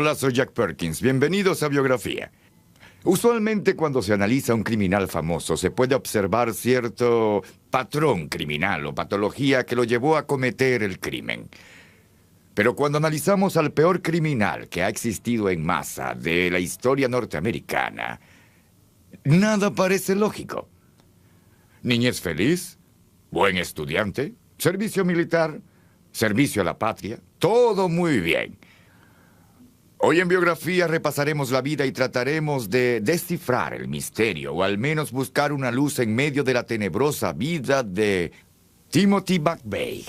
Hola, soy Jack Perkins. Bienvenidos a Biografía. Usualmente cuando se analiza un criminal famoso se puede observar cierto patrón criminal o patología que lo llevó a cometer el crimen. Pero cuando analizamos al peor criminal que ha existido en masa de la historia norteamericana, nada parece lógico. Niñez feliz, buen estudiante, servicio militar, servicio a la patria, todo muy bien. Hoy en Biografía repasaremos la vida y trataremos de descifrar el misterio, o al menos buscar una luz en medio de la tenebrosa vida de Timothy McVeigh.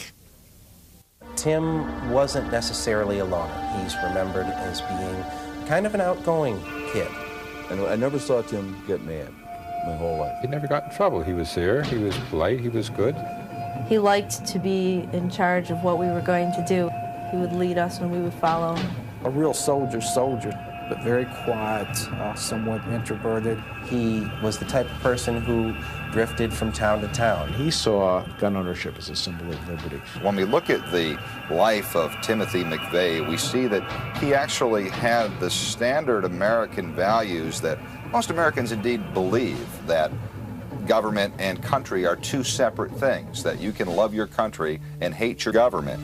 Tim wasn't necessarily a loner. He's remembered as being kind of an outgoing kid. And I never saw Tim get mad my whole life. He never got in trouble. He was there, he was polite, he was good. He liked to be in charge of what we were going to do. He would lead us and we would follow him. A real soldier, but very quiet, somewhat introverted. He was the type of person who drifted from town to town. He saw gun ownership as a symbol of liberty. When we look at the life of Timothy McVeigh, we see that he actually had the standard American values that most Americans indeed believe, that government and country are two separate things, that you can love your country and hate your government.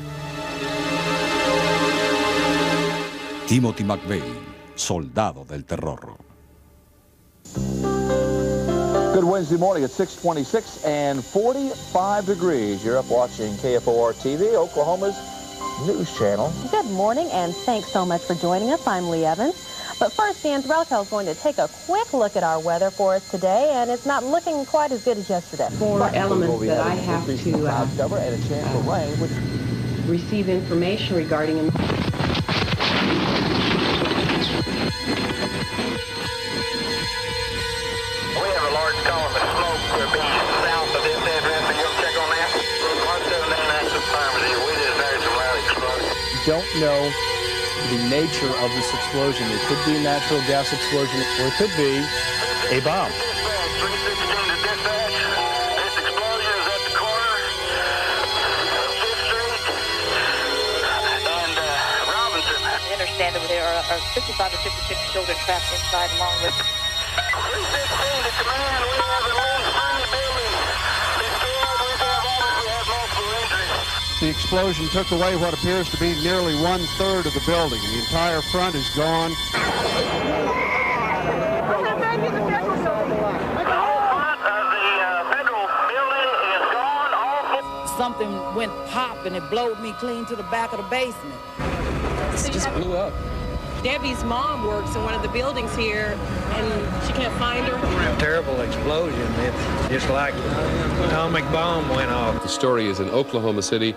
Timothy McVeigh, soldado del terror. Good Wednesday morning at 6:26 and 45 degrees. You're up watching KFOR TV, Oklahoma's news channel. Good morning, and thanks so much for joining us. I'm Lee Evans. But first, Dan Threlkel is going to take a quick look at our weather for us today, and it's not looking quite as good as yesterday. Four elements that I have to receive information regarding them. Don't know the nature of this explosion. It could be a natural gas explosion, or it could be a bomb. 316 to dispatch. This explosion is at the corner of 5th Street and Robinson. I understand that there are 55 or 56 children trapped inside along with 316 to command. We have at least 3 buildings destroyed. We have multiple injuries. The explosion took away what appears to be nearly 1/3 of the building. The entire front is gone. Something went pop and it blowed me clean to the back of the basement. This just blew up. Debbie's mom works in one of the buildings here, and she can't find her. Terrible explosion. It's just like an atomic bomb went off. The story is in Oklahoma City.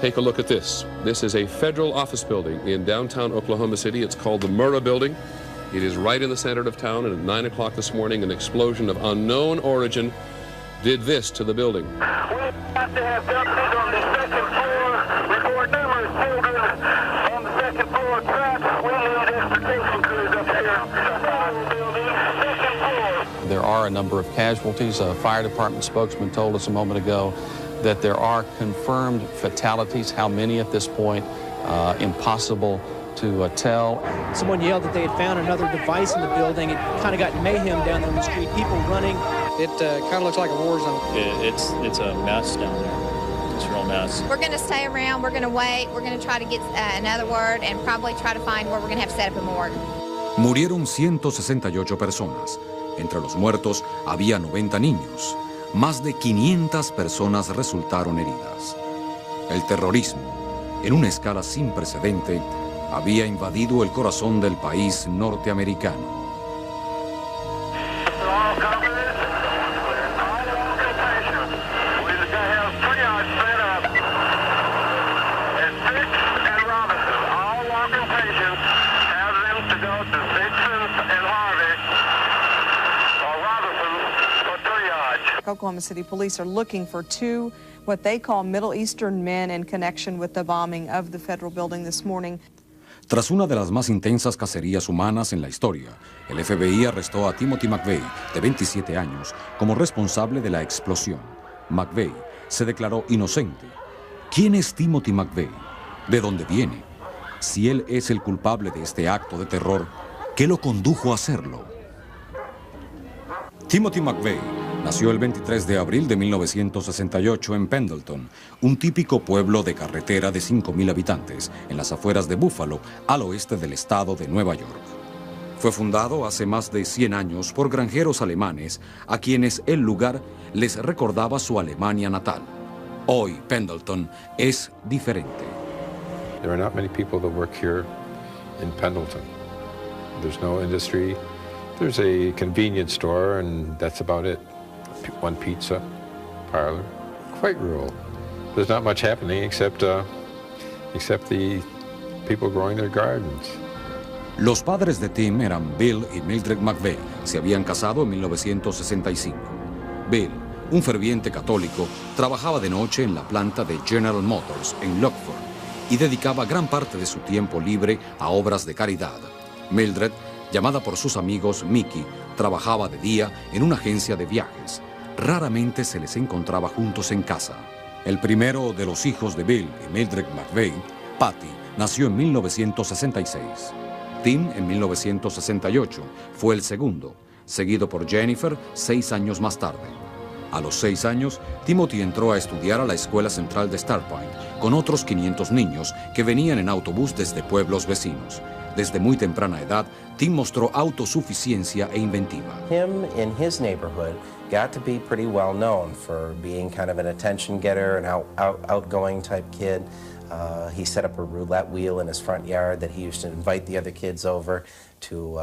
Take a look at this. This is a federal office building in downtown Oklahoma City. It's called the Murrah Building. It is right in the center of town, and at 9 o'clock this morning, an explosion of unknown origin did this to the building. We have to have deputies on the second floor, report numerous children on the second floor trapped. We need extrication crews up here. Building, second floor. There are a number of casualties. A fire department spokesman told us a moment ago that there are confirmed fatalities. How many at this point? Impossible to tell. Someone yelled that they had found another device in the building. It kind of got mayhem down there on the street, people running. It kind of looks like a war zone. It's a mess down there. It's a real mess. We're going to stay around. We're going to wait. We're going to try to get another word and probably try to find where we're going to have to set up a morgue. Murieron 168 personas. Entre los muertos había 90 niños. Más de 500 personas resultaron heridas. El terrorismo, en una escala sin precedente, había invadido el corazón del país norteamericano. Oklahoma City police are looking for two what they call Middle Eastern men in connection with the bombing of the federal building this morning. Tras una de las más intensas cacerías humanas en la historia, el FBI arrestó a Timothy McVeigh, de 27 años, como responsable de la explosión. McVeigh se declaró inocente. ¿Quién es Timothy McVeigh? ¿De dónde viene? si él es el culpable de este acto de terror, ¿qué lo condujo a hacerlo? Timothy McVeigh nació el 23 de abril de 1968 en Pendleton, un típico pueblo de carretera de 5.000 habitantes, en las afueras de Buffalo, al oeste del estado de Nueva York. Fue fundado hace más de 100 años por granjeros alemanes a quienes el lugar les recordaba su Alemania natal. Hoy Pendleton es diferente. There are not many people that work here in Pendleton. There's no industry. There's a convenience store, and that's about it. One pizza parlor. Quite rural. There's not much happening except the people growing their gardens. Los padres de Tim eran Bill y Mildred McVeigh. Se habían casado en 1965. Bill, un ferviente católico, trabajaba de noche en la planta de General Motors en Lockford y dedicaba gran parte de su tiempo libre a obras de caridad. Mildred, llamada por sus amigos Mickey, trabajaba de día en una agencia de viajes. Raramente se les encontraba juntos en casa. El primero de los hijos de Bill y Mildred McVeigh, Patty, nació en 1966. Tim en 1968 fue el segundo, seguido por Jennifer 6 años más tarde. A los 6 años, Timothy entró a estudiar a la Escuela Central de Starpoint con otros 500 niños que venían en autobús desde pueblos vecinos. Desde muy temprana edad, Tim mostró autosuficiencia e inventiva. Him in his neighborhood got to be pretty well known for being kind of an attention getter, an outgoing type kid. He set up a roulette wheel in his front yard that he used to invite the other kids over to,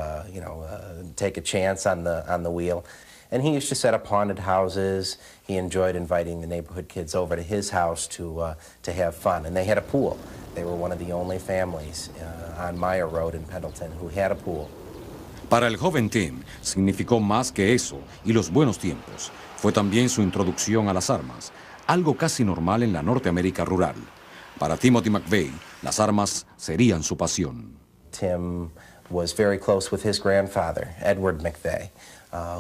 take a chance on the wheel. And he used to set up haunted houses. He enjoyed inviting the neighborhood kids over to his house to have fun. And they had a pool. They were one of the only families on Meyer Road in Pendleton who had a pool. Para el joven Tim, significó más que eso y los buenos tiempos. Fue también su introducción a las armas, algo casi normal en la Norteamérica rural. Para Timothy McVeigh, las armas serían su pasión. Tim was very close with his grandfather, Edward McVeigh,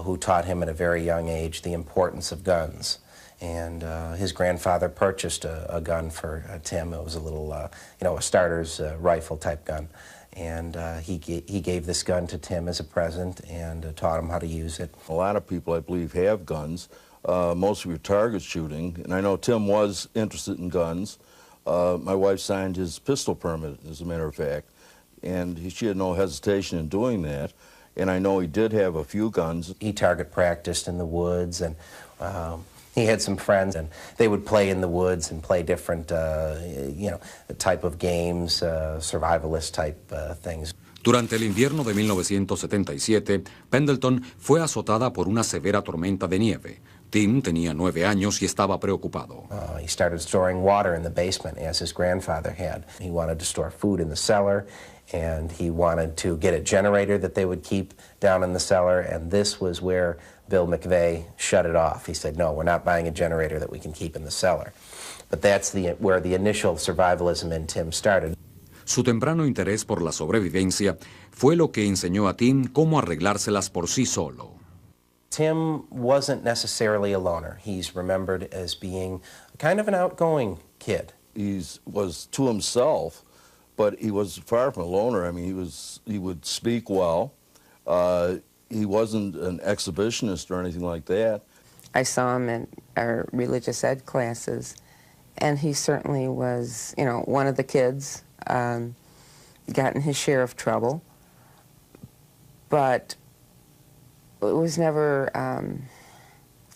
who taught him at a very young age the importance of guns. And his grandfather purchased a gun for Tim. It was a little, a starter's rifle type gun. And he gave this gun to Tim as a present and taught him how to use it. A lot of people, I believe, have guns, mostly with target shooting. And I know Tim was interested in guns. My wife signed his pistol permit, as a matter of fact, and she had no hesitation in doing that. And I know he did have a few guns. He target practiced in the woods, and he had some friends, and they would play in the woods and play different, type of games, survivalist type things. Durante el invierno de 1977, Pendleton fue azotada por una severa tormenta de nieve. Tim tenía 9 años y estaba preocupado. He started storing water in the basement, as his grandfather had. He wanted to store food in the cellar, and he wanted to get a generator that they would keep down in the cellar, and this was where Bill McVeigh shut it off. He said, no, we're not buying a generator that we can keep in the cellar. But that's where the initial survivalism in Tim started. Su temprano interés por la sobrevivencia fue lo que enseñó a Tim cómo arreglárselas por sí solo. Tim wasn't necessarily a loner. He's remembered as being kind of an outgoing kid. He was to himself, but he was far from a loner. I mean, he would speak well. He wasn't an exhibitionist or anything like that. I saw him in our religious ed classes, and he certainly was, one of the kids, gotten his share of trouble, but it was never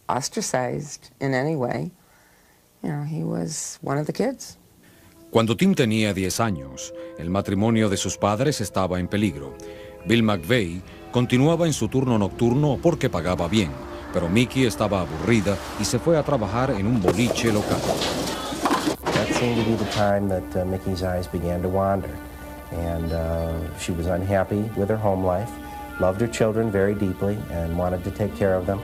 ostracized in any way. He was one of the kids. Cuando Tim tenía 10 años, el matrimonio de sus padres estaba en peligro. Bill McVeigh continuaba en su turno nocturno porque pagaba bien, pero Mickey estaba aburrida y se fue a trabajar en un boliche local. That seemed to be the time that Mickey's eyes began to wander, and she was unhappy with her home life, loved her children very deeply and wanted to take care of them.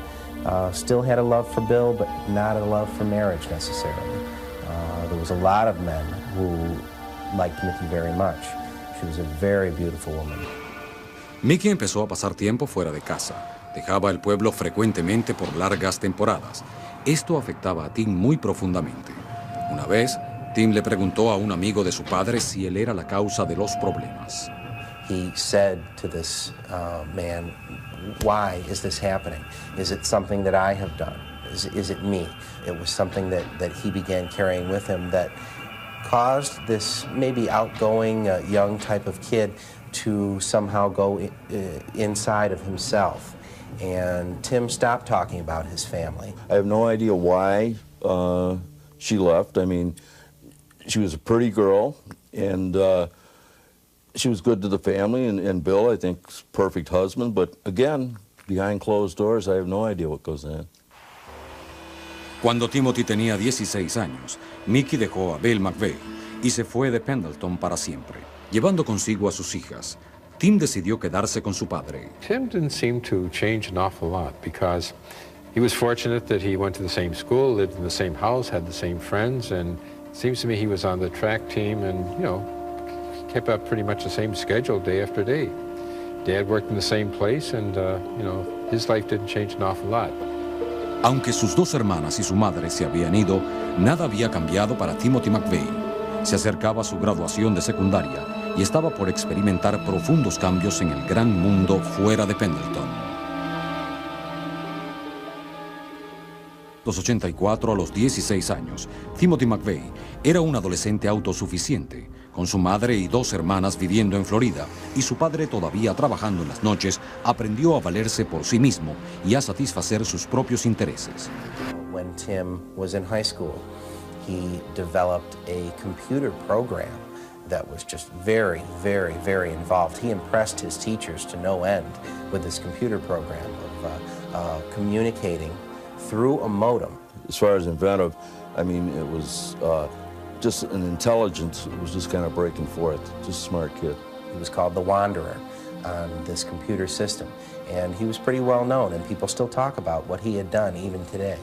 Still had a love for Bill, but not a love for marriage necessarily. There was a lot of men who liked Mickey very much. She was a very beautiful woman. Mickey empezó a pasar tiempo fuera de casa. Dejaba el pueblo frecuentemente por largas temporadas. Esto afectaba a Tim muy profundamente. Una vez, Tim le preguntó a un amigo de su padre si él era la causa de los problemas. He said to this man, why is this happening? Is it something that I have done? Is it me? It was something that he began carrying with him that caused this maybe outgoing young type of kid to somehow go inside of himself. And Tim stopped talking about his family. I have no idea why she left. I mean, she was a pretty girl, and she was good to the family, and Bill, I think, is a perfect husband. But again, behind closed doors, I have no idea what goes on. Cuando Timothy tenía 16 años, Mickey dejó a Bill McVeigh y se fue de Pendleton para siempre, llevando consigo a sus hijas. Tim decidió quedarse con su padre. Tim didn't seem to change an awful lot because he was fortunate that he went to the same school, lived in the same house, had the same friends, and it seems to me he was on the track team and, you know, kept up pretty much the same schedule day after day. Dad worked in the same place and, you know, his life didn't change an awful lot. Aunque sus dos hermanas y su madre se habían ido, nada había cambiado para Timothy McVeigh. Se acercaba a su graduación de secundaria y estaba por experimentar profundos cambios en el gran mundo fuera de Pendleton. Los 84 a los 16 años, Timothy McVeigh era un adolescente autosuficiente, con su madre y dos hermanas viviendo en Florida, y su padre todavía trabajando en las noches, aprendió a valerse por sí mismo y a satisfacer sus propios intereses. When Tim was in high school, he developed a computer program that was just very, very, very involved. He impressed his teachers to no end with this computer program of communicating through a modem. As far as inventive, I mean, it was just an intelligence. It was just kind of breaking forth. Just a smart kid. He was called the Wanderer on this computer system, and he was pretty well known, and people still talk about what he had done even today.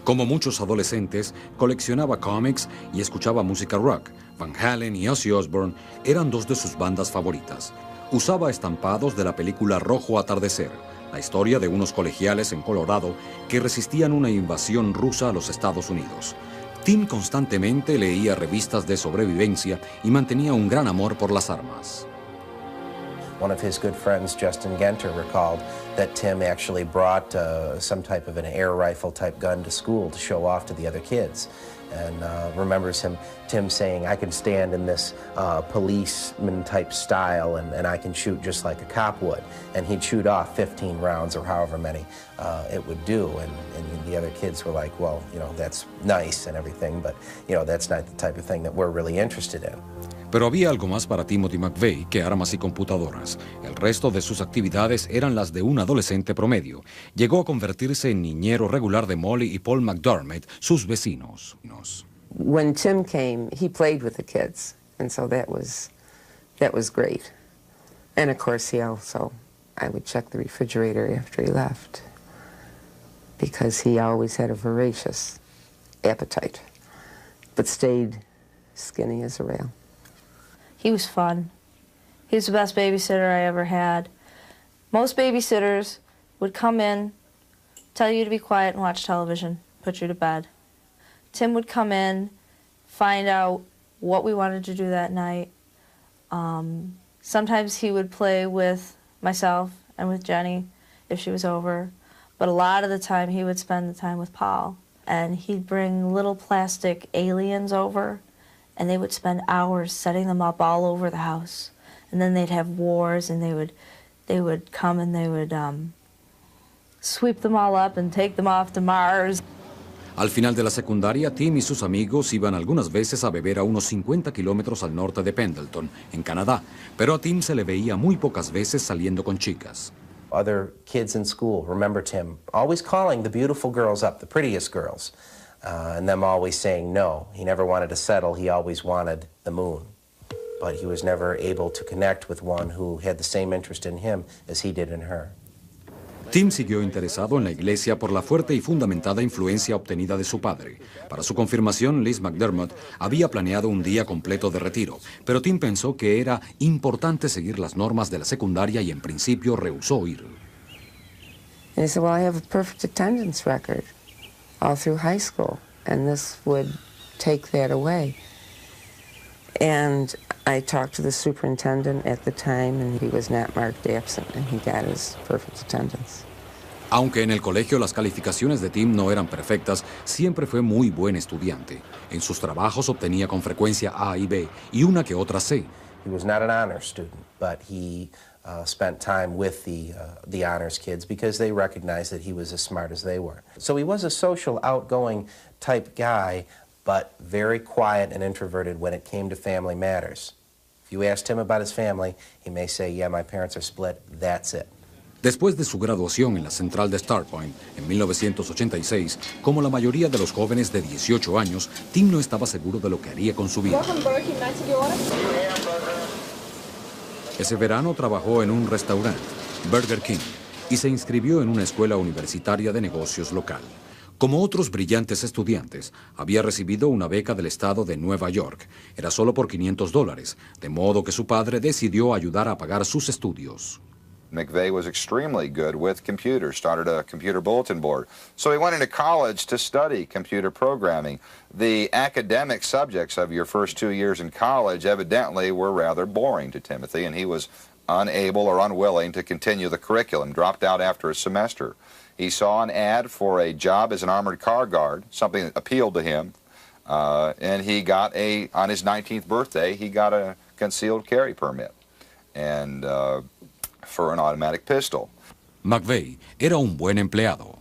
Como muchos adolescentes, coleccionaba cómics y escuchaba música rock. Van Halen y Ozzy Osbourne eran dos de sus bandas favoritas. Usaba estampados de la película Rojo Atardecer, la historia de unos colegiales en Colorado que resistían una invasión rusa a los Estados Unidos. Tim constantemente leía revistas de sobrevivencia y mantenía un gran amor por las armas. One of his good friends, Justin Genter, recalled that Tim actually brought some type of an air rifle type gun to school to show off to the other kids. And remembers Tim saying, I can stand in this policeman type style and I can shoot just like a cop would. And he'd shoot off 15 rounds or however many it would do. And the other kids were like, well, you know, that's nice and everything, but, you know, that's not the type of thing that we're really interested in. Pero había algo más para Timothy McVeigh que armas y computadoras. El resto de sus actividades eran las de un adolescente promedio. Llegó a convertirse en niñero regular de Molly y Paul McDermott, sus vecinos. When Tim came, he played with the kids, and so that was great. And of course, I would check the refrigerator after he left, because he always had a voracious appetite, but stayed skinny as a rail. He was fun. He was the best babysitter I ever had. Most babysitters would come in, tell you to be quiet and watch television, put you to bed. Tim would come in, find out what we wanted to do that night. Sometimes he would play with myself and with Jenny if she was over, but a lot of the time he would spend the time with Paul. And he'd bring little plastic aliens over, and they would spend hours setting them up all over the house. And then they'd have wars, and they would come and they would sweep them all up and take them off to Mars. Al final de la secundaria, Tim y sus amigos iban algunas veces a beber a unos 50 kilómetros al norte de Pendleton, en Canadá, pero a Tim se le veía muy pocas veces saliendo con chicas. Other kids in school remember Tim always calling the beautiful girls up, the prettiest girls, and them always saying no. He never wanted to settle, he always wanted the moon. But he was never able to connect with one who had the same interest in him as he did in her. Tim siguió interesado en la iglesia por la fuerte y fundamentada influencia obtenida de su padre. Para su confirmación, Liz McDermott había planeado un día completo de retiro, pero Tim pensó que era importante seguir las normas de la secundaria y en principio rehusó ir. And he said, well, I have a perfect attendance record all through high school, and this would take that away. And I talked to the superintendent at the time, and he was not marked absent, and he got his perfect attendance. Aunque en el colegio las calificaciones de Tim no eran perfectas, siempre fue muy buen estudiante. En sus trabajos obtenía con frecuencia A y B y una que otra C. He was not an honor student, but he spent time with the honors kids because they recognized that he was as smart as they were. So he was a social, outgoing type guy, but very quiet and introverted when it came to family matters. If you asked him about his family, he may say, yeah, my parents are split, that's it. Después de su graduación en la central de Start Point en 1986, como la mayoría de los jóvenes de 18 años, Tim no estaba seguro de lo que haría con su vida. Ese verano trabajó en un restaurante, Burger King, y se inscribió en una escuela universitaria de negocios local. Como otros brillantes estudiantes, había recibido una beca del estado de Nueva York. Era solo por $500, de modo que su padre decidió ayudar a pagar sus estudios. McVeigh was extremely good with computers, started a computer bulletin board. So he went into college to study computer programming. The academic subjects of your first 2 years in college evidently were rather boring to Timothy, and he was unable or unwilling to continue the curriculum, dropped out after a semester. He saw an ad for a job as an armored car guard, something that appealed to him, and he got on his 19th birthday, he got a concealed carry permit. And for an automatic pistol. McVeigh era un buen empleado.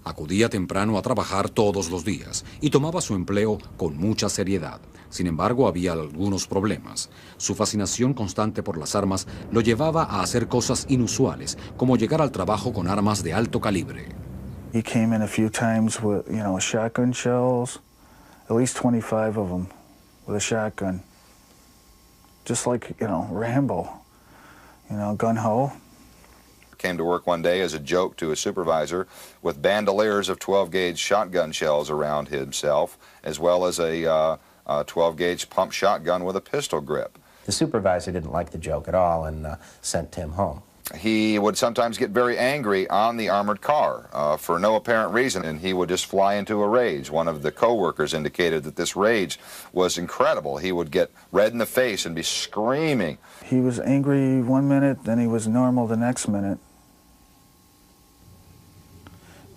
Acudía temprano a trabajar todos los días y tomaba su empleo con mucha seriedad. Sin embargo, había algunos problemas. Su fascinación constante por las armas lo llevaba a hacer cosas inusuales, como llegar al trabajo con armas de alto calibre. He came in a few times with, shotgun shells, at least 25 of them with a shotgun. Just like, Rambo. Gun-ho. Came to work one day as a joke to a supervisor with bandoliers of 12-gauge shotgun shells around himself, as well as a 12-gauge pump shotgun with a pistol grip. The supervisor didn't like the joke at all and sent Tim home. He would sometimes get very angry on the armored car for no apparent reason, and he would just fly into a rage. One of the co-workers indicated that this rage was incredible. He would get red in the face and be screaming. He was angry one minute, then he was normal the next minute.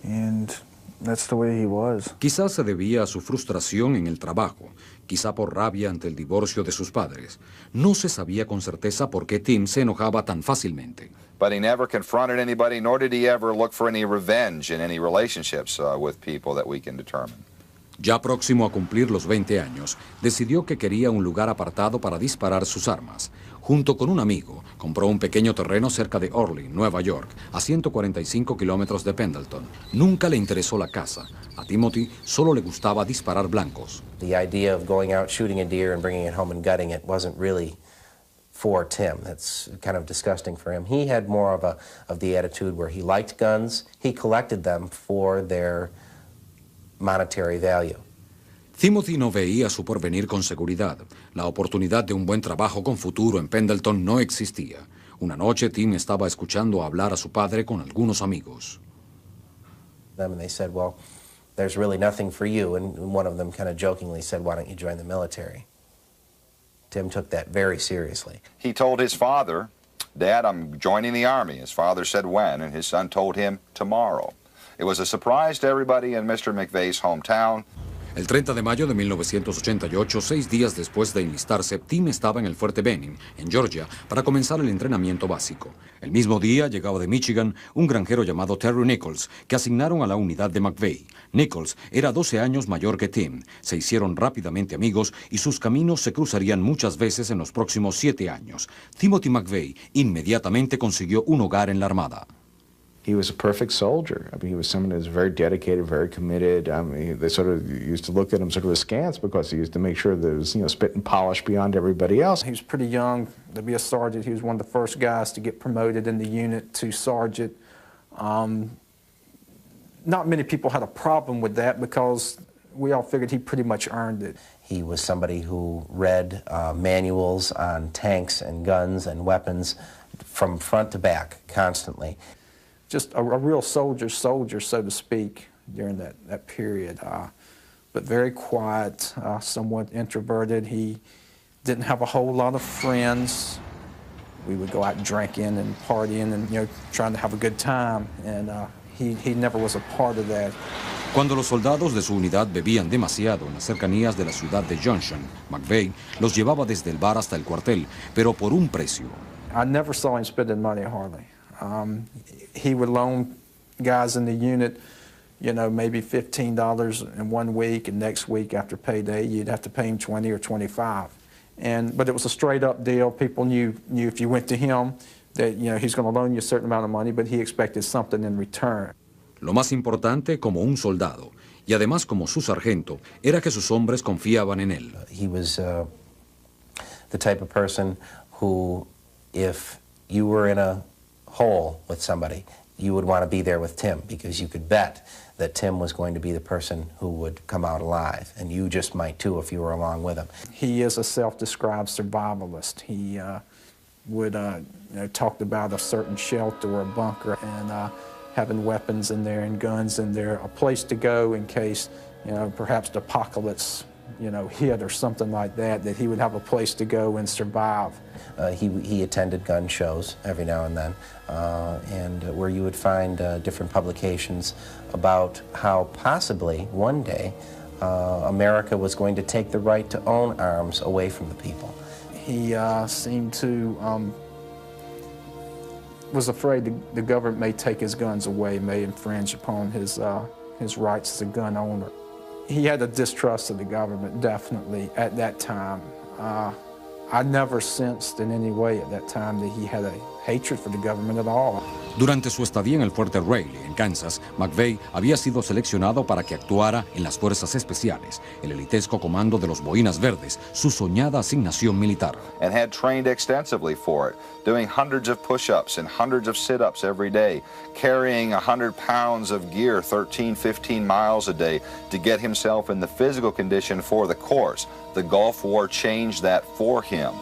And that's the way he was. Quizás se debía a su frustración en el trabajo, quizá por rabia ante el divorcio de sus padres. No se sabía con certeza por qué Tim se enojaba tan fácilmente. But he never confronted anybody, nor did he ever look for any revenge in any relationships with people that we can determine. Ya próximo a cumplir los 20 años, decidió que quería un lugar apartado para disparar sus armas. Junto con un amigo, compró un pequeño terreno cerca de Orly, Nueva York, a 145 kilómetros de Pendleton. Nunca le interesó la caza. A Timothy solo le gustaba disparar blancos. The idea of going out shooting a deer and bringing it home and gutting it wasn't really for Tim. That's kind of disgusting for him. He had more of the attitude where he liked guns. He collected them for their monetary value. Timothy no veía su porvenir con seguridad. La oportunidad de un buen trabajo con futuro en Pendleton no existía. Una noche, Tim estaba escuchando hablar a su padre con algunos amigos. And they said, well, there's really nothing for you. And one of them kind of jokingly said, why don't you join the military? Tim took that very seriously. He told his father, Dad, I'm joining the Army. His father said when, and his son told him tomorrow. It was a surprise to everybody in Mr. McVeigh's hometown. El 30 de mayo de 1988, 6 días después de enlistarse, Tim estaba en el Fuerte Benning, en Georgia, para comenzar el entrenamiento básico. El mismo día llegaba de Michigan un granjero llamado Terry Nichols, que asignaron a la unidad de McVeigh. Nichols era 12 años mayor que Tim. Se hicieron rápidamente amigos y sus caminos se cruzarían muchas veces en los próximos 7 años. Timothy McVeigh inmediatamente consiguió un hogar en la Armada. He was a perfect soldier. I mean, he was someone who was very dedicated, very committed. I mean, they sort of used to look at him sort of askance because he used to make sure that it was, spit and polish beyond everybody else. He was pretty young to be a sergeant. He was one of the first guys to get promoted in the unit to sergeant. Not many people had a problem with that because we all figured he pretty much earned it. He was somebody who read manuals on tanks and guns and weapons from front to back constantly. Just a real soldier, so to speak, during that period. but very quiet, somewhat introverted. He didn't have a whole lot of friends. We would go out drinking and partying and, trying to have a good time, and he never was a part of that. Cuando los soldados de su unidad bebían demasiado en las cercanías de la ciudad de Junction, McVeigh los llevaba desde el bar hasta el cuartel, pero por un precio. I never saw him spending money hardly. He would loan guys in the unit, maybe $15 in 1 week, and next week after payday, you'd have to pay him $20 or $25. But it was a straight-up deal. People knew if you went to him that he's going to loan you a certain amount of money, but he expected something in return. Lo más importante como un soldado, y además como su sargento, era que sus hombres confiaban en él. He was the type of person who, if you were in a hole with somebody, you would want to be there with Tim, because you could bet that Tim was going to be the person who would come out alive, and you just might too if you were along with him. He is a self-described survivalist. He would talked about a certain shelter or a bunker, and having weapons in there and guns in there, a place to go in case, perhaps the apocalypse, hit or something like that, that he would have a place to go and survive. He attended gun shows every now and then, and where you would find different publications about how possibly one day America was going to take the right to own arms away from the people. He seemed to was afraid the government may take his guns away, may infringe upon his rights as a gun owner. He had a distrust of the government, definitely, at that time. I never sensed in any way at that time that he had a hatred for the government at all. Durante su estadía en el Fuerte Riley, en Kansas, McVeigh había sido seleccionado para que actuara en las Fuerzas Especiales, el elitesco comando de los Boinas Verdes, su soñada asignación militar. And had trained extensively for it, doing hundreds of push-ups and hundreds of sit-ups every day, carrying 100 pounds of gear 13, 15 miles a day to get himself in the physical condition for the course. The Gulf War changed that for him.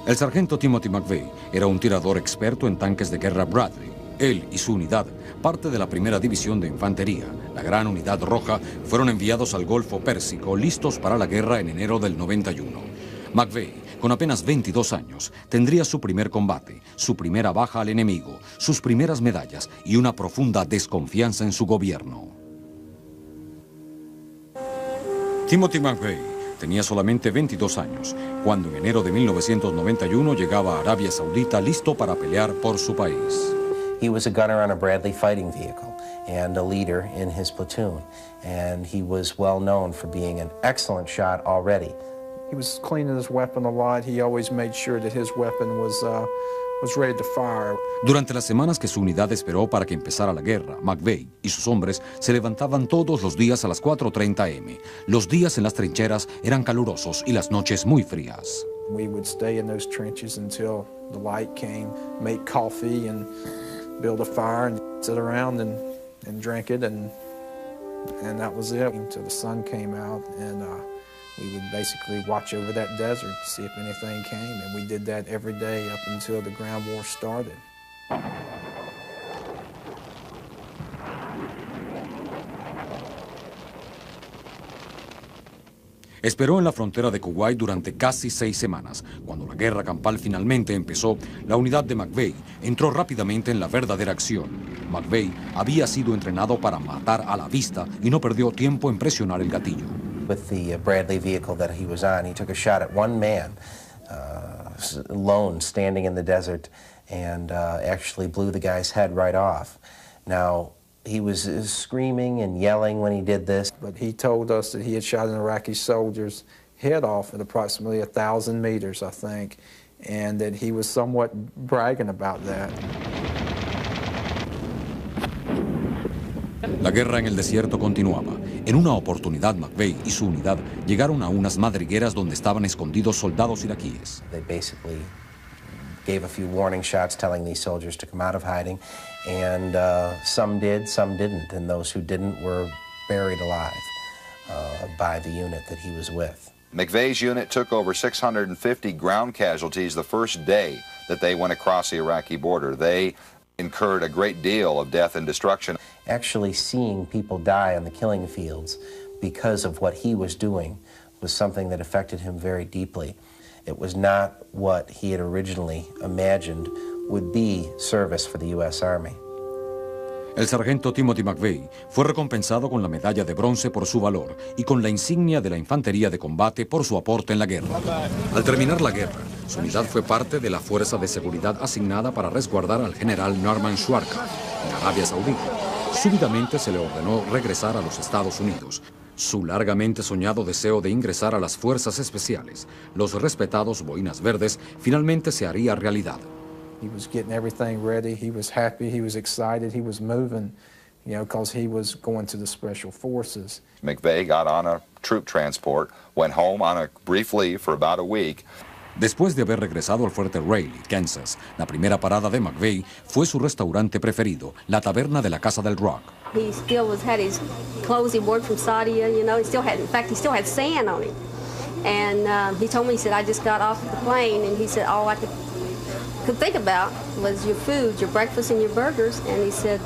El sargento Timothy McVeigh era un tirador experto en tanques de guerra Bradley. Él y su unidad, parte de la primera división de infantería, la Gran Unidad Roja, fueron enviados al Golfo Pérsico listos para la guerra en enero del 91. McVeigh, con apenas 22 años, tendría su primer combate, su primera baja al enemigo, sus primeras medallas y una profunda desconfianza en su gobierno. Timothy McVeigh tenía solamente 22 años, cuando en enero de 1991 llegaba a Arabia Saudita listo para pelear por su país. He was a gunner on a Bradley fighting vehicle and a leader in his platoon, and he was well known for being an excellent shot already. He was cleaning his weapon a lot. He always made sure that his weapon was ready to fire. Durante las semanas que su unidad esperó para que empezara la guerra, McVeigh y sus hombres se levantaban todos los días a las 4:30 am. Los días en las trincheras eran calurosos y las noches muy frías. We would stay in those trenches until the light came, make coffee and build a fire and sit around and drink it, and that was it until the sun came out, and we would basically watch over that desert to see if anything came, and we did that every day up until the ground war started. Esperó en la frontera de Kuwait durante casi 6 semanas. Cuando la guerra campal finalmente empezó, la unidad de McVeigh entró rápidamente en la verdadera acción. McVeigh había sido entrenado para matar a la vista y no perdió tiempo en presionar el gatillo. With the Bradley vehicle that he was on, he took a shot at one man, alone, standing in the desert, and actually blew the guy's head right off. Now, he was screaming and yelling when he did this. But he told us that he had shot an Iraqi soldier's head off at approximately 1,000 meters, I think, and that he was somewhat bragging about that. La guerra en el desierto continuaba. En una oportunidad, McVeigh y su unidad llegaron a unas madrigueras donde estaban escondidos soldados iraquíes. They basically gave a few warning shots telling these soldiers to come out of hiding, and some did, some didn't, and those who didn't were buried alive by the unit that he was with. McVeigh's unit took over 650 ground casualties the first day that they went across the Iraqi border. They incurred a great deal of death and destruction. Actually seeing people die on the killing fields because of what he was doing was something that affected him very deeply. It was not what he had originally imagined would be service for the U.S. Army. El sargento Timothy McVeigh fue recompensado con la medalla de bronce por su valor y con la insignia de la infantería de combate por su aporte en la guerra. Al terminar la guerra, su unidad fue parte de la fuerza de seguridad asignada para resguardar al general Norman Schwatka en Arabia Saudita. Súbitamente se le ordenó regresar a los Estados Unidos. Su largamente soñado deseo de ingresar a las fuerzas especiales, los respetados Boinas Verdes, finalmente se haría realidad. He was getting everything ready. He was happy. He was excited. He was moving, you know, because he was going to the Special Forces. McVeigh got on a troop transport, went home on a brief leave for about a week. Después de haber regresado al fuerte Raleigh, Kansas, la primera parada de McVeigh fue su restaurante preferido, la taberna de la Casa del Rock. He still had his clothes he wore from Saudi, you know. He still had, in fact, he still had sand on him. And he told me, he said, I just got off the plane, and he said, all I could think about was your food, your breakfast and your burgers, and he said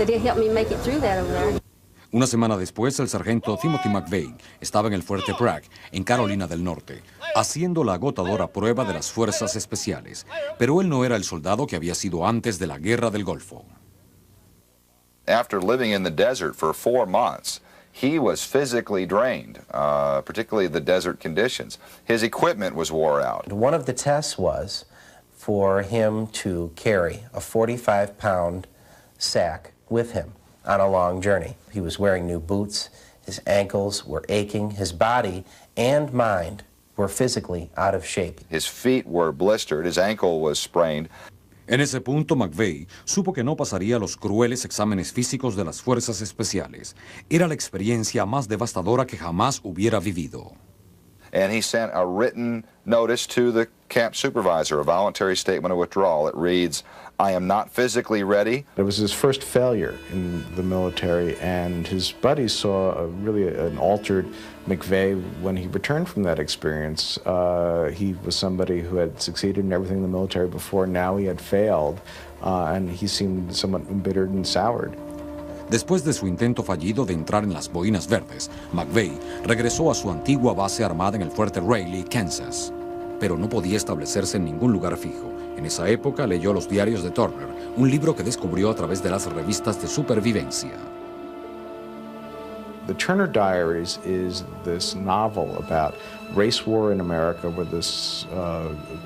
he'd help me make it through that over there. Una semana después, el sargento Timothy McVeigh estaba en el fuerte Bragg, en Carolina del Norte, haciendo la agotadora prueba de las fuerzas especiales. Pero él no era el soldado que había sido antes de la Guerra del Golfo. After living in the desert for 4 months, he was physically drained, particularly the desert conditions. His equipment was wore out. One of the tests was for him to carry a 45-pound sack with him on a long journey. He was wearing new boots, his ankles were aching, his body and mind were physically out of shape. His feet were blistered, his ankle was sprained. En ese punto, McVeigh supo que no pasaría los crueles exámenes físicos de las fuerzas especiales. Era la experiencia más devastadora que jamás hubiera vivido. And he sent a written notice to the camp supervisor, a voluntary statement of withdrawal. It reads, I am not physically ready. It was his first failure in the military, and his buddies saw really an altered McVeigh when he returned from that experience. He was somebody who had succeeded in everything in the military before. Now he had failed, and he seemed somewhat embittered and soured. Después de su intento fallido de entrar en las Boinas Verdes, McVeigh regresó a su antigua base armada en el fuerte Raleigh, Kansas. Pero no podía establecerse en ningún lugar fijo. En esa época leyó los diarios de Turner, un libro que descubrió a través de las revistas de supervivencia. The Turner Diaries is this novel about race war in America, where this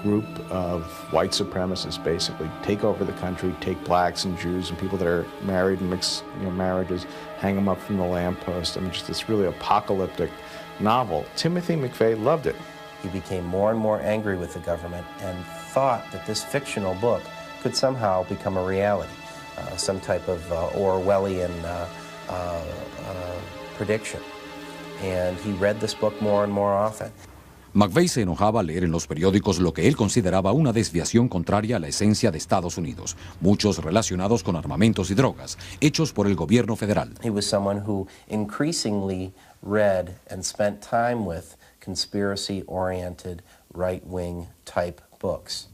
group of white supremacists basically take over the country, take blacks and Jews and people that are married and mixed marriages, hang them up from the lamppost. I mean, just this really apocalyptic novel. Timothy McVeigh loved it. He became more and more angry with the government and thought that this fictional book could somehow become a reality, some type of Orwellian prediction. And he read this book more and more often. McVeigh se enojaba al leer en los periódicos lo que él consideraba una desviación contraria a la esencia de Estados Unidos, muchos relacionados con armamentos y drogas, hechos por el gobierno federal. He was someone who increasingly read and spent time with conspiracy-oriented, right-wing type books.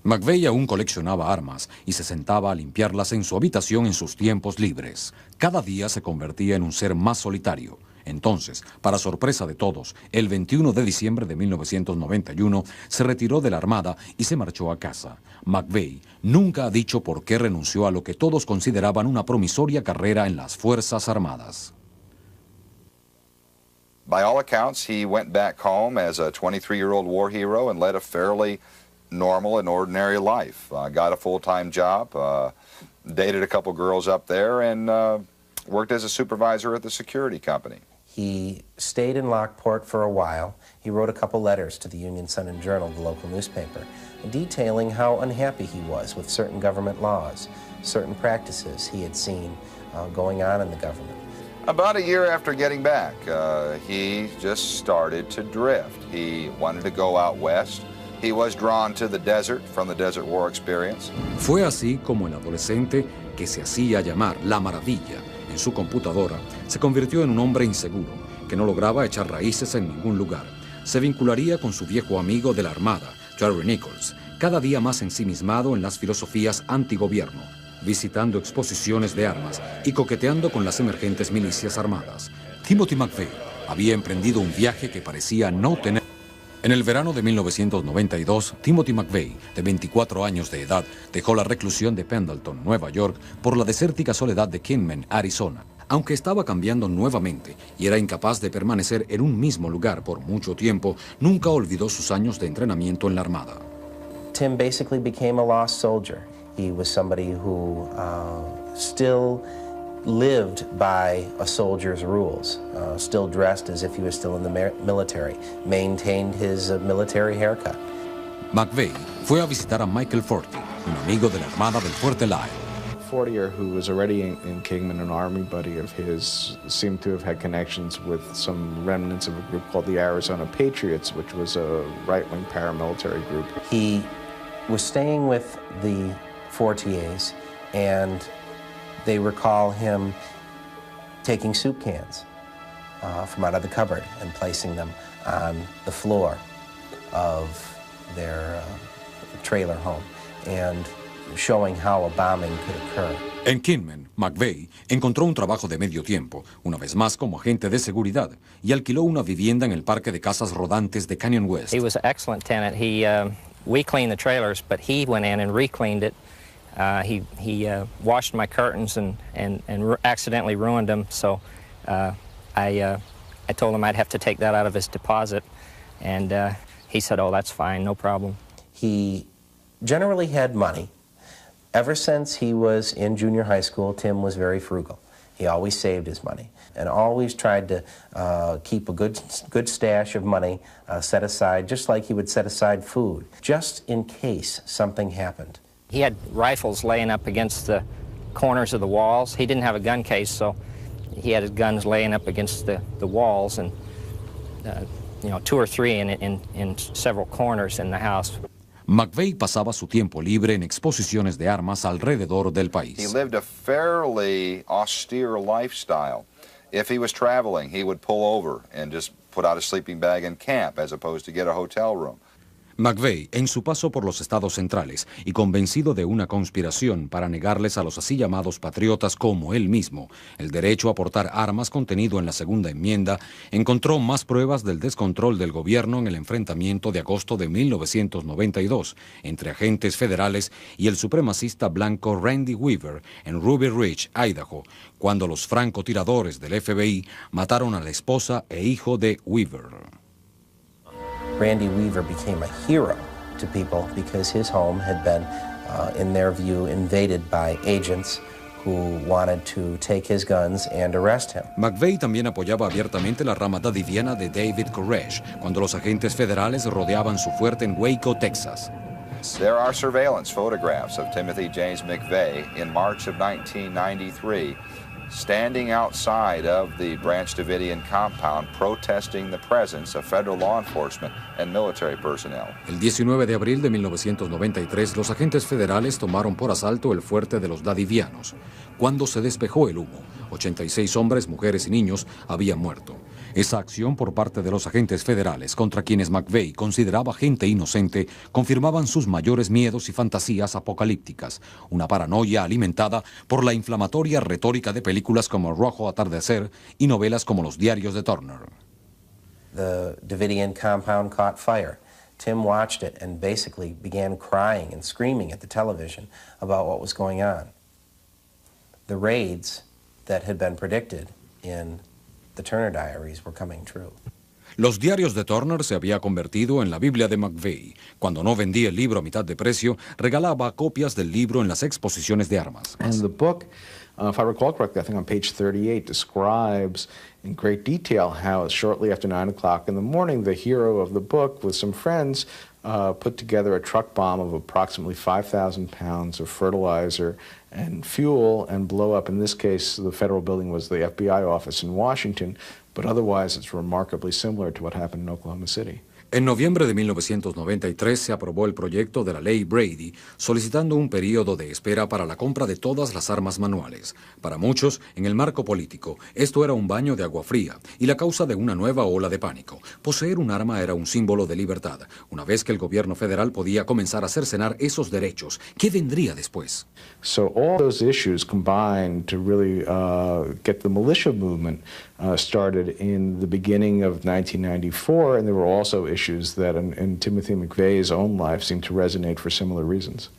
McVeigh aún coleccionaba armas y se sentaba a limpiarlas en su habitación en sus tiempos libres. Cada día se convertía en un ser más solitario. Entonces, para sorpresa de todos, el 21 de diciembre de 1991 se retiró de la Armada y se marchó a casa. McVeigh nunca ha dicho por qué renunció a lo que todos consideraban una promisoria carrera en las Fuerzas Armadas. By all accounts, he went back home as a 23-year-old war hero and led a fairly normal and ordinary life. Got a full-time job, dated a couple girls up there, and worked as a supervisor at the security company. He stayed in Lockport for a while. He wrote a couple letters to the Union Sun and Journal, the local newspaper, detailing how unhappy he was with certain government laws, certain practices he had seen going on in the government. About a year after getting back, he just started to drift. He wanted to go out west. He was drawn to the desert from the Desert War experience. Fue así como el adolescente que se hacía llamar La Maravilla en su computadora se convirtió en un hombre inseguro que no lograba echar raíces en ningún lugar. Se vincularía con su viejo amigo de la Armada, Jerry Nichols, cada día más ensimismado en las filosofías antigobierno, visitando exposiciones de armas y coqueteando con las emergentes milicias armadas. Timothy McVeigh había emprendido un viaje que parecía no tener. En el verano de 1992, Timothy McVeigh, de 24 años de edad, dejó la reclusión de Pendleton, Nueva York, por la desértica soledad de Kingman, Arizona. Aunque estaba cambiando nuevamente y era incapaz de permanecer en un mismo lugar por mucho tiempo, nunca olvidó sus años de entrenamiento en la Armada. Tim basically became a lost soldier. He was somebody who still lived by a soldier's rules, still dressed as if he was still in the military, maintained his military haircut. McVeigh fue a visitar a Michael Fortier, un amigo de la Armada del Fuerte Lyle. Fortier, who was already in Kingman, an army buddy of his, seemed to have had connections with some remnants of a group called the Arizona Patriots, which was a right-wing paramilitary group. He was staying with the Fortiers, and they recall him taking soup cans from out of the cupboard and placing them on the floor of their trailer home, and showing how a bombing could occur. En Kingman, McVeigh encontró un trabajo de medio tiempo, una vez más como agente de seguridad, y alquiló una vivienda en el parque de casas rodantes de Canyon West. He was an excellent tenant. We cleaned the trailers, but he went in and recleaned it. He washed my curtains and accidentally ruined them, so I told him I'd have to take that out of his deposit, and he said, "Oh, that's fine, no problem." He generally had money. Ever since he was in junior high school, Tim was very frugal. He always saved his money and always tried to keep a good stash of money set aside, just like he would set aside food, just in case something happened. He had rifles laying up against the corners of the walls. He didn't have a gun case, so he had his guns laying up against the walls, and you know, 2 or 3 in several corners in the house. McVeigh pasaba su tiempo libre en exposiciones de armas alrededor del país. He lived a fairly austere lifestyle. If he was traveling, he would pull over and just put out a sleeping bag and camp as opposed to get a hotel room. McVeigh, en su paso por los estados centrales y convencido de una conspiración para negarles a los así llamados patriotas como él mismo el derecho a portar armas contenido en la segunda enmienda, encontró más pruebas del descontrol del gobierno en el enfrentamiento de agosto de 1992 entre agentes federales y el supremacista blanco Randy Weaver en Ruby Ridge, Idaho, cuando los francotiradores del FBI mataron a la esposa e hijo de Weaver. Randy Weaver became a hero to people because his home had been, in their view, invaded by agents who wanted to take his guns and arrest him. McVeigh también apoyaba abiertamente la rama dadiviana de David Koresh cuando los agentes federales rodeaban su fuerte en Waco, Texas. There are surveillance photographs of Timothy James McVeigh in March of 1993 standing outside of the Branch Davidian compound protesting the presence of federal law enforcement and military personnel. El 19 de abril de 1993, los agentes federales tomaron por asalto el fuerte de los Davidianos. Cuando se despejó el humo, 86 hombres, mujeres y niños habían muerto. Esa acción por parte de los agentes federales, contra quienes McVeigh consideraba gente inocente, confirmaban sus mayores miedos y fantasías apocalípticas, una paranoia alimentada por la inflamatoria retórica de películas como Rojo Atardecer y novelas como Los Diarios de Turner. The Davidian compound caught fire. Tim watched it and basically began crying and screaming at the television about what was going on. The raids that had been predicted in the Turner Diaries were coming true. Los Diarios de Turner se había convertido en la Biblia de McVeigh. Cuando no vendía el libro a mitad de precio, regalaba copias del libro en las exposiciones de armas. And the book, if I recall correctly, I think on page 38, describes in great detail how shortly after 9 o'clock in the morning, the hero of the book with some friends put together a truck bomb of approximately 5,000 pounds of fertilizer and fuel and blow up. In this case, the federal building was the FBI office in Washington, but otherwise it's remarkably similar to what happened in Oklahoma City. En noviembre de 1993 se aprobó el proyecto de la Ley Brady, solicitando un periodo de espera para la compra de todas las armas manuales. Para muchos, en el marco político, esto era un baño de agua fría y la causa de una nueva ola de pánico. Poseer un arma era un símbolo de libertad. Una vez que el gobierno federal podía comenzar a cercenar esos derechos, ¿qué vendría después? So all those issues combined to really get the militia movement started in the beginning of 1994, and there were also issues that in Timothy McVeigh's own life seemed to resonate for similar reasons.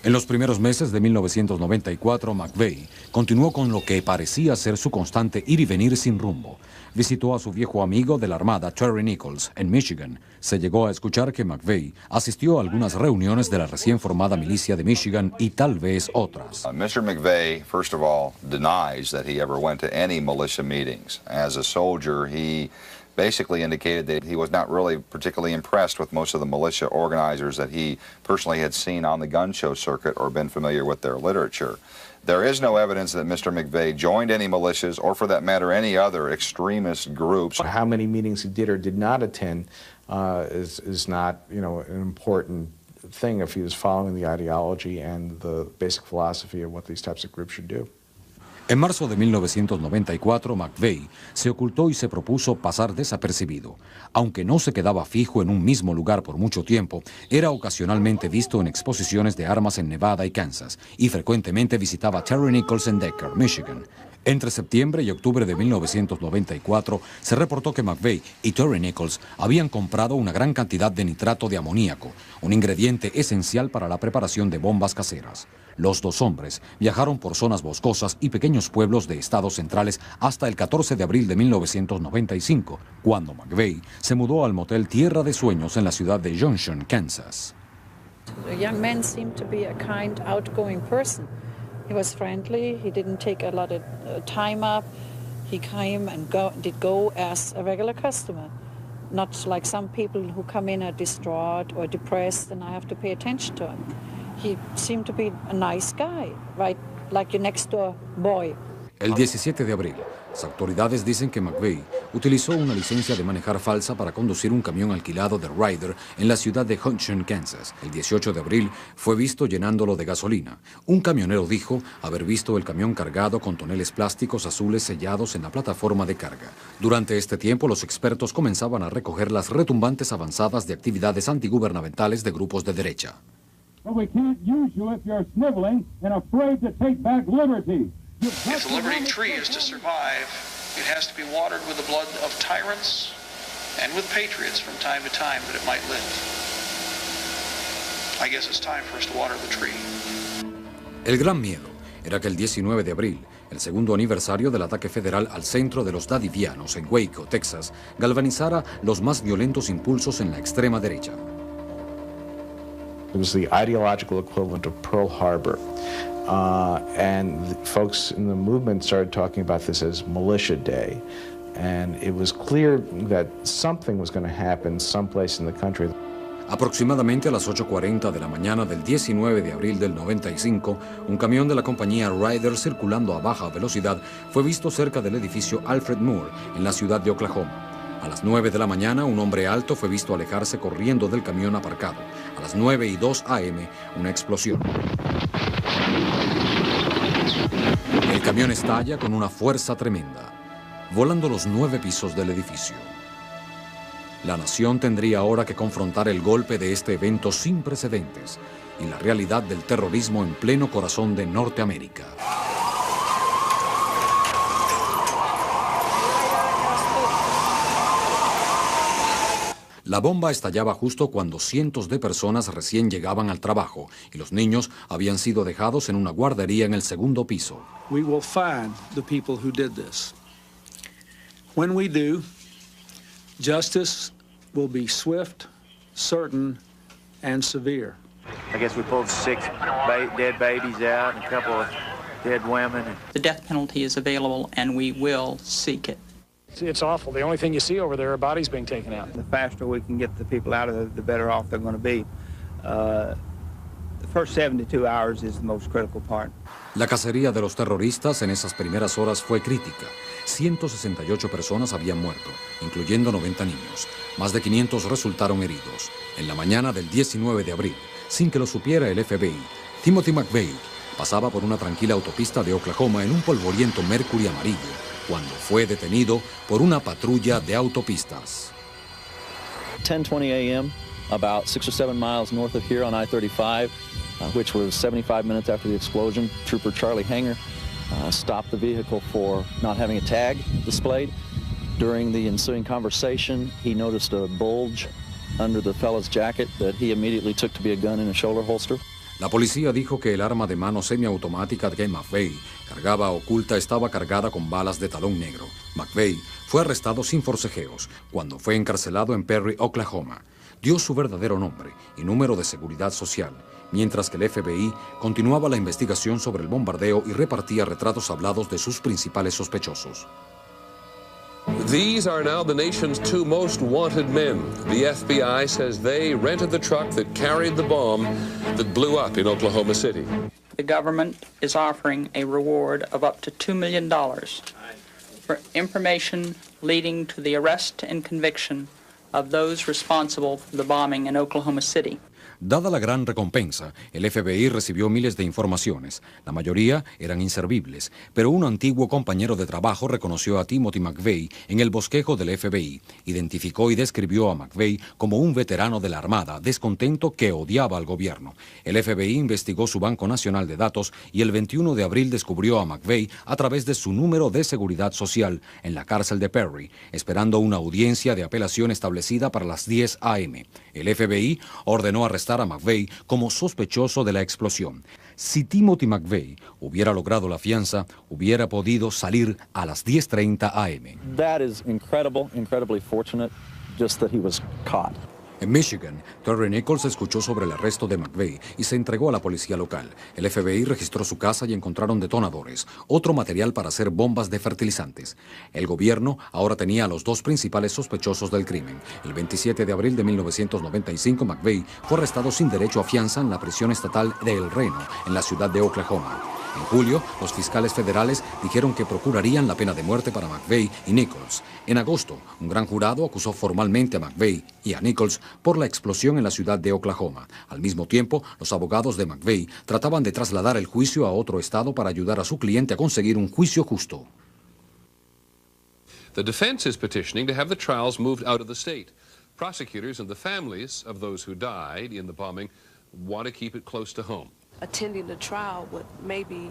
En los primeros meses de 1994, McVeigh continuó con lo que parecía ser su constante ir y venir sin rumbo. Visitó a su viejo amigo de la Armada, Terry Nichols, en Michigan. Se llegó a escuchar que McVeigh asistió a algunas reuniones de la recién formada milicia de Michigan y tal vez otras. Mr. McVeigh, first of all, denies that he ever went to any militia meetings. As a soldier, he basically indicated that he was not really particularly impressed with most of the militia organizers that he personally had seen on the gun show circuit or been familiar with their literature. There is no evidence that Mr. McVeigh joined any militias or, for that matter, any other extremist groups. How many meetings he did or did not attend is not, an important thing if he was following the ideology and the basic philosophy of what these types of groups should do. En marzo de 1994, McVeigh se ocultó y se propuso pasar desapercibido. Aunque no se quedaba fijo en un mismo lugar por mucho tiempo, era ocasionalmente visto en exposiciones de armas en Nevada y Kansas, y frecuentemente visitaba Terry Nichols en Decker, Michigan. Entre septiembre y octubre de 1994, se reportó que McVeigh y Terry Nichols habían comprado una gran cantidad de nitrato de amoníaco, un ingrediente esencial para la preparación de bombas caseras. Los dos hombres viajaron por zonas boscosas y pequeños pueblos de estados centrales hasta el 14 de abril de 1995, cuando McVeigh se mudó al motel Tierra de Sueños en la ciudad de Junction, Kansas. The young man seemed to be a kind, outgoing person. He was friendly. He didn't take a lot of time up. He came and did go as a regular customer, not like some people who come in are distraught or depressed and I have to pay attention to him. He seemed to be a nice guy, right, like your next door boy. El 17 de abril, las autoridades dicen que McVeigh utilizó una licencia de manejar falsa para conducir un camión alquilado de Ryder en la ciudad de Junction, Kansas. El 18 de abril fue visto llenándolo de gasolina. Un camionero dijo haber visto el camión cargado con toneles plásticos azules sellados en la plataforma de carga. Durante este tiempo, los expertos comenzaban a recoger las retumbantes avanzadas de actividades antigubernamentales de grupos de derecha. But we can't use you if you're sniveling and afraid to take back liberty. If the liberty tree is to survive, it has to be watered with the blood of tyrants and with patriots from time to time that it might live. I guess it's time for us to water the tree. El gran miedo era que el 19 de abril, el segundo aniversario del ataque federal al centro de los Davidianos en Waco, Texas, galvanizara los más violentos impulsos en la extrema derecha. It was the ideological equivalent of Pearl Harbor. And the folks in the movement started talking about this as Militia Day. And it was clear that something was going to happen someplace in the country. Aproximadamente a las 8:40 de la mañana del 19 de abril del 95, un camión de la compañía Ryder circulando a baja velocidad fue visto cerca del edificio Alfred Moore en la ciudad de Oklahoma. A las 9 de la mañana, un hombre alto fue visto alejarse corriendo del camión aparcado. A las 9:02 a.m., una explosión. El camión estalla con una fuerza tremenda, volando los 9 pisos del edificio. La nación tendría ahora que confrontar el golpe de este evento sin precedentes y la realidad del terrorismo en pleno corazón de Norteamérica. La bomba estallaba justo cuando cientos de personas recién llegaban al trabajo y los niños habían sido dejados en una guardería en el segundo piso. We will find the people who did this. When we do, justice will be swift, certain, and severe. I guess we pulled 6 dead babies out and a couple of dead women. The death penalty is available and we will seek it. It's awful. The only thing you see over there are bodies being taken out. The faster we can get the people out of there, the better off they're going to be. The first 72 hours is the most critical part. La cacería de los terroristas en esas primeras horas fue crítica. 168 personas habían muerto, incluyendo 90 niños. Más de 500 resultaron heridos. En la mañana del 19 de abril, sin que lo supiera el FBI, Timothy McVeigh pasaba por una tranquila autopista de Oklahoma en un polvoriento Mercury amarillo, cuando fue detenido por una patrulla de autopistas. 10:20 a.m., about 6 or 7 miles north of here on I-35, which was 75 minutes after the explosion, Trooper Charlie Hanger stopped the vehicle for not having a tag displayed. During the ensuing conversation, he noticed a bulge under the fellow's jacket that he immediately took to be a gun in a shoulder holster. La policía dijo que el arma de mano semiautomática que McVeigh cargaba oculta estaba cargada con balas de talón negro. McVeigh fue arrestado sin forcejeos cuando fue encarcelado en Perry, Oklahoma. Dio su verdadero nombre y número de seguridad social, mientras que el FBI continuaba la investigación sobre el bombardeo y repartía retratos hablados de sus principales sospechosos. These are now the nation's two most wanted men. The FBI says they rented the truck that carried the bomb that blew up in Oklahoma City. The government is offering a reward of up to $2 million for information leading to the arrest and conviction of those responsible for the bombing in Oklahoma City. Dada la gran recompensa, el FBI recibió miles de informaciones. La mayoría eran inservibles, pero un antiguo compañero de trabajo reconoció a Timothy McVeigh en el bosquejo del FBI. Identificó y describió a McVeigh como un veterano de la Armada, descontento que odiaba al gobierno. El FBI investigó su Banco Nacional de Datos y el 21 de abril descubrió a McVeigh a través de su número de seguridad social en la cárcel de Perry, esperando una audiencia de apelación establecida para las 10 a.m. El FBI ordenó arrestar a McVeigh como sospechoso de la explosión. Si Timothy McVeigh hubiera logrado la fianza, hubiera podido salir a las 10:30 a.m. That is incredibly fortunate, just that he was caught. En Michigan, Terry Nichols escuchó sobre el arresto de McVeigh y se entregó a la policía local. El FBI registró su casa y encontraron detonadores, otro material para hacer bombas de fertilizantes. El gobierno ahora tenía a los dos principales sospechosos del crimen. El 27 de abril de 1995, McVeigh fue arrestado sin derecho a fianza en la prisión estatal de El Reno, en la ciudad de Oklahoma. En julio, los fiscales federales dijeron que procurarían la pena de muerte para McVeigh y Nichols. En agosto, un gran jurado acusó formalmente a McVeigh y a Nichols por la explosión en la ciudad de Oklahoma. Al mismo tiempo, los abogados de McVeigh trataban de trasladar el juicio a otro estado para ayudar a su cliente a conseguir un juicio justo. The defense is petitioning to have the trials moved out of the state. Prosecutors and the families of those who died in the bombing want to keep it close to home. Attending the trial would maybe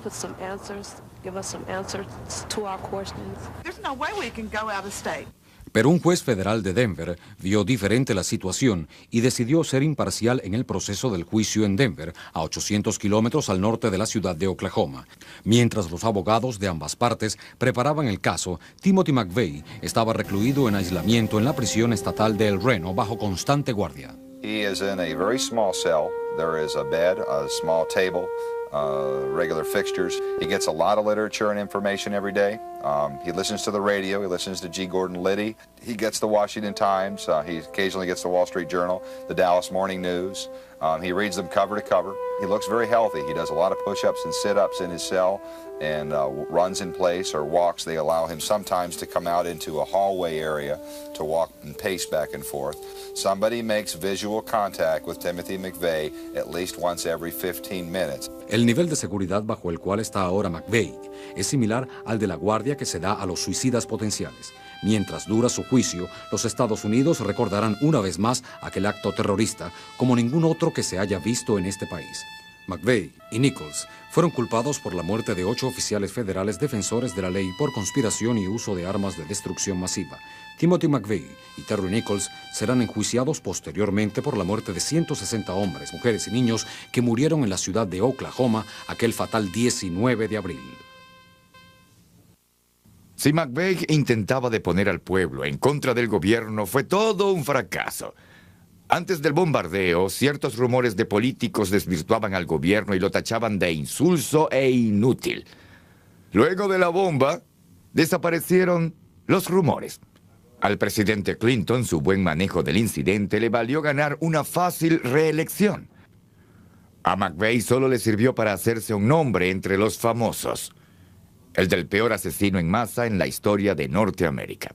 put some answers, give us some answers to our questions. There's no way we can go out of state. Pero un juez federal de Denver vio diferente la situación y decidió ser imparcial en el proceso del juicio en Denver, a 800 kilómetros al norte de la ciudad de Oklahoma. Mientras los abogados de ambas partes preparaban el caso, Timothy McVeigh estaba recluido en aislamiento en la prisión estatal de El Reno bajo constante guardia. He is in a very small cell. There is a bed, a small table, regular fixtures. He gets a lot of literature and information every day. He listens to the radio. He listens to G. Gordon Liddy. He gets the Washington Times. He occasionally gets the Wall Street Journal, the Dallas Morning News. He reads them cover to cover. He looks very healthy. He does a lot of push-ups and sit-ups in his cell and runs in place or walks. They allow him sometimes to come out into a hallway area to walk and pace back and forth. Somebody makes visual contact with Timothy McVeigh at least once every 15 minutes. El nivel de seguridad bajo el cual está ahora McVeigh es similar al de la guardia que se da a los suicidas potenciales. Mientras dura su juicio, los Estados Unidos recordarán una vez más aquel acto terrorista como ningún otro que se haya visto en este país. McVeigh y Nichols fueron culpados por la muerte de 8 oficiales federales defensores de la ley por conspiración y uso de armas de destrucción masiva. Timothy McVeigh y Terry Nichols serán enjuiciados posteriormente por la muerte de 160 hombres, mujeres y niños que murieron en la ciudad de Oklahoma aquel fatal 19 de abril. Si McVeigh intentaba deponer al pueblo en contra del gobierno, fue todo un fracaso. Antes del bombardeo, ciertos rumores de políticos desvirtuaban al gobierno y lo tachaban de insulso e inútil. Luego de la bomba, desaparecieron los rumores. Al presidente Clinton, su buen manejo del incidente le valió ganar una fácil reelección. A McVeigh solo le sirvió para hacerse un nombre entre los famosos. El del peor asesino en masa en la historia de Norteamérica.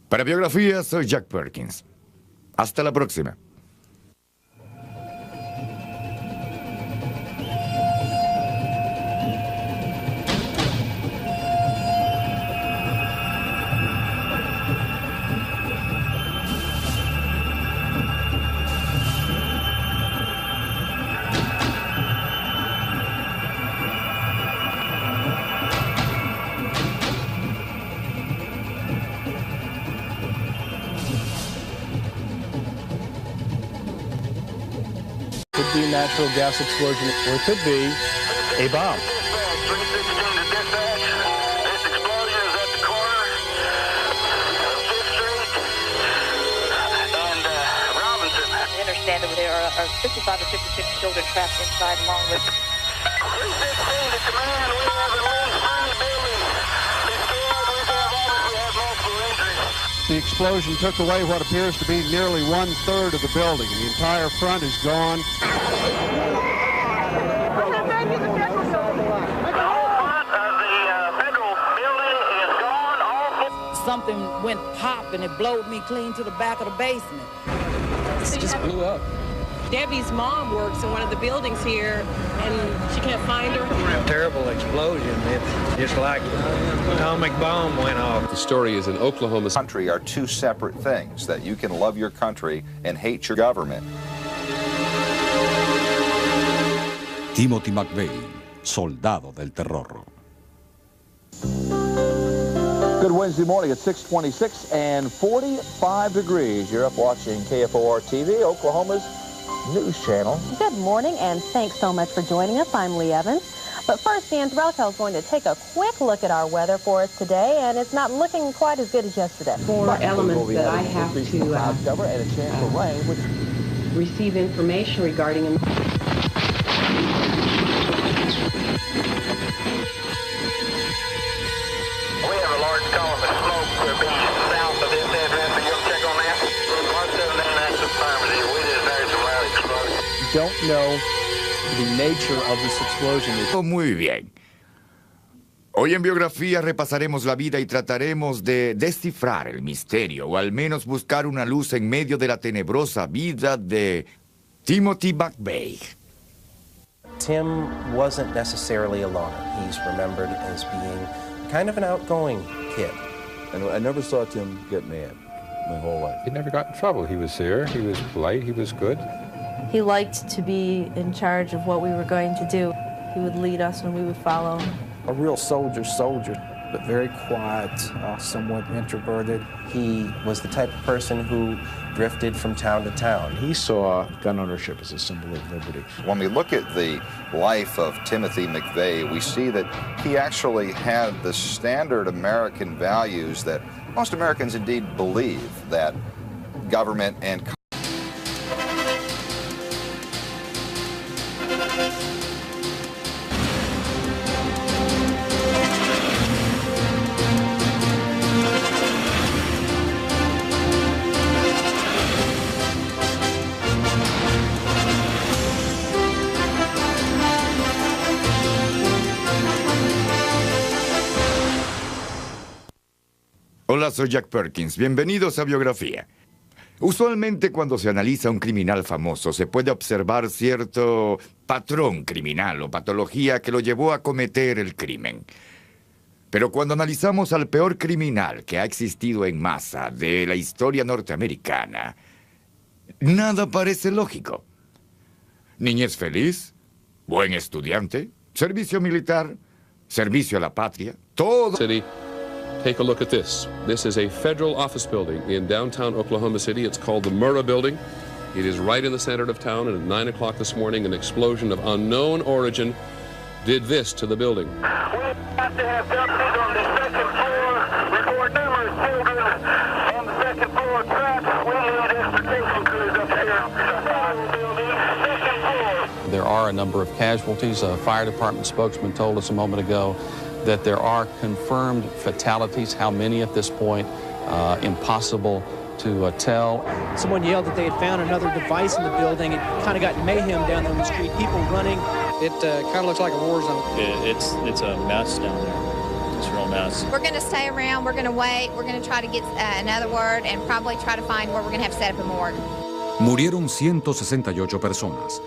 Para Biografía, soy Jack Perkins. Hasta la próxima. be a natural gas explosion, or it could be a bomb. We understand that there are 55 or 56 children trapped inside, along with... 316 to command, we have at least 3 buildings destroyed. We have multiple injuries. The explosion took away what appears to be nearly 1/3 of the building. The entire front is gone. Something went pop and it blowed me clean to the back of the basement. It just blew up. Debbie's mom works in one of the buildings here, and she can't find her. Terrible explosion. It's just like an atomic bomb went off. The story is in Oklahoma. Country are two separate things, that you can love your country and hate your government. Timothy McVeigh, soldado del terror. Good Wednesday morning at 6:26 and 45 degrees. You're up watching KFOR TV, Oklahoma's news channel. Good morning, and thanks so much for joining us. I'm Lee Evans. But first, Dan Threlkel is going to take a quick look at our weather for us today, and it's not looking quite as good as yesterday. Four elements that I have to cover and a chance for rain, which receive information regarding them. Don't know the nature of this explosion. Muy bien. Hoy en Biografía repasaremos la vida y trataremos de descifrar el misterio, o al menos buscar una luz en medio de la tenebrosa vida de Timothy McVeigh. Tim wasn't necessarily a loner. He's remembered as being kind of an outgoing kid. And I never saw Tim get mad my whole life. He never got in trouble. He was there, he was polite, he was good. He liked to be in charge of what we were going to do. He would lead us and we would follow. A real soldier, but very quiet, somewhat introverted. He was the type of person who drifted from town to town. He saw gun ownership as a symbol of liberty. When we look at the life of Timothy McVeigh, we see that he actually had the standard American values that most Americans indeed believe, that government and Hola, soy Jack Perkins. Bienvenidos a Biografía. Usualmente cuando se analiza a un criminal famoso se puede observar cierto patrón criminal o patología que lo llevó a cometer el crimen. Pero cuando analizamos al peor criminal que ha existido en masa de la historia norteamericana, nada parece lógico. Niñez feliz, buen estudiante, servicio militar, servicio a la patria, todo. Take a look at this. This is a federal office building in downtown Oklahoma City. It's called the Murrah Building. It is right in the center of town, and at 9 o'clock this morning, an explosion of unknown origin did this to the building. We have to have deputies on the second floor. Report numerous children on the second floor trapped. We need extrication crews up here. Second floor. There are a number of casualties. A fire department spokesman told us a moment ago that there are confirmed fatalities. How many at this point? Impossible to tell. Someone yelled that they had found another device in the building. It kind of got mayhem down there on the street, people running. It kind of looks like a war zone. It's a mess down there. It's a real mess. We're going to stay around. We're going to wait. We're going to try to get another word and probably try to find where we're going to have set up a morgue. Murieron 168 personas,